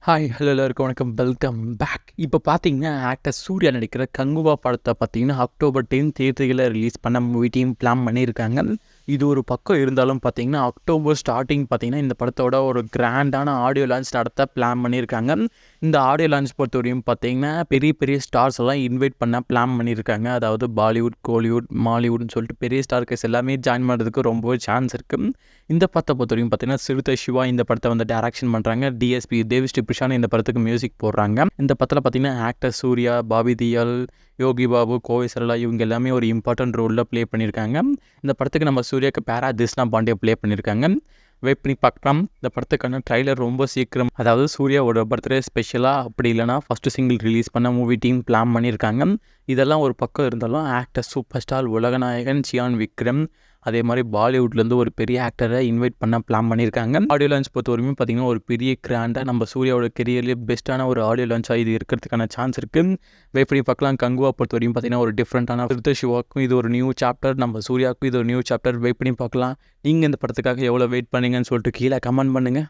Hi hello எல்லாருக்கும் வணக்கம், welcome back. இப்போ பார்த்தீங்கன்னா ஆக்டர் சூர்யா நடிக்கிற கங்குவா படத்தை பார்த்தீங்கன்னா அக்டோபர் 10 தியேட்டர்களில் ரிலீஸ் பண்ண மூவி டீம் பிளான் பண்ணியிருக்காங்க. இது ஒரு பக்கம் இருந்தாலும் பார்த்தீங்கன்னா அக்டோபர் ஸ்டார்டிங் பார்த்தீங்கன்னா இந்த படத்தோட ஒரு கிராண்டான ஆடியோ லான்ச் நடத்த பிளான் பண்ணியிருக்காங்க. இந்த ஆடியோ லான்ச் பொறுத்தவரையும் பார்த்தீங்கன்னா பெரிய பெரிய ஸ்டார்ஸ் எல்லாம் இன்வைட் பண்ண பிளான் பண்ணியிருக்காங்க. அதாவது பாலிவுட், கோலிவுட், மாலிவுட்னு சொல்லிட்டு பெரிய ஸ்டார்ஸ் எல்லாமே ஜாயின் பண்ணுறதுக்கு ரொம்பவே சான்ஸ் இருக்குது. இந்த படத்தை பொறுத்தவரைக்கும் பார்த்தீங்கன்னா சிறுத்தை சிவா இந்த படத்தை வந்து டைரக்ஷன் பண்ணுறாங்க. டிஎஸ்பி தேவிஸ்ரீ பிரசாந்த் இந்த படத்துக்கு மியூசிக் போடுறாங்க. இந்த படத்தில் பார்த்தீங்கன்னா ஆக்டர் சூர்யா, பாபி தியால், யோகி பாபு, கோவை சரளா இவங்க எல்லாமே ஒரு இம்பார்ட்டன்ட் ரோலில் ப்ளே பண்ணியிருக்காங்க. இந்த படத்துக்கு நம்ம சூர்யாவுக்கு பேரா திஸ்னா பாண்டியா ப்ளே பண்ணியிருக்காங்க. வெயிட் பண்ணி பார்க்கலாம். இந்த படத்துக்கான ட்ரைலர் ரொம்ப சீக்கிரம், அதாவது சூர்யாவோட பர்த்டே ஸ்பெஷலாக அப்படி இல்லைனா ஃபஸ்ட்டு சிங்கிள் ரிலீஸ் பண்ண மூவி டீம் பிளான் பண்ணியிருக்காங்க. இதெல்லாம் ஒரு பக்கம் இருந்தாலும் ஆக்டர் சூப்பர் ஸ்டார் உலகநாயகன் சியான் விக்ரம், அதே மாதிரி பாலிவுட்லேருந்து ஒரு பெரிய ஆக்டரை இன்வைட் பண்ண பிளான் பண்ணியிருக்காங்க. ஆடியோ லான்ச் பொறுத்த வரைக்கும் பார்த்தீங்கன்னா ஒரு பெரிய கிராண்டாக நம்ம சூர்யாவோட கெரியர்லேயே பெஸ்ட்டான ஒரு ஆடியோ லான்ச்சாக இது இருக்கிறதுக்கான சான்ஸ் இருக்குது. வெயிட் பண்ணி பார்க்கலாம். கங்குவா பொறுத்த வரைக்கும் பார்த்தீங்கன்னா ஒரு டிஃப்ரெண்ட்டான சிறுத்தை சிவாக்கும் இது ஒரு நியூ சாப்டர், நம்ம சூர்யாவுக்கும் இது ஒரு நியூ சாப்டர். வெயிட் பண்ணி பார்க்கலாம். நீங்கள் இந்த படத்துக்காக எவ்வளோ வெயிட் பண்ணீங்கன்னு சொல்லிட்டு கீழே கமெண்ட் பண்ணுங்கள்.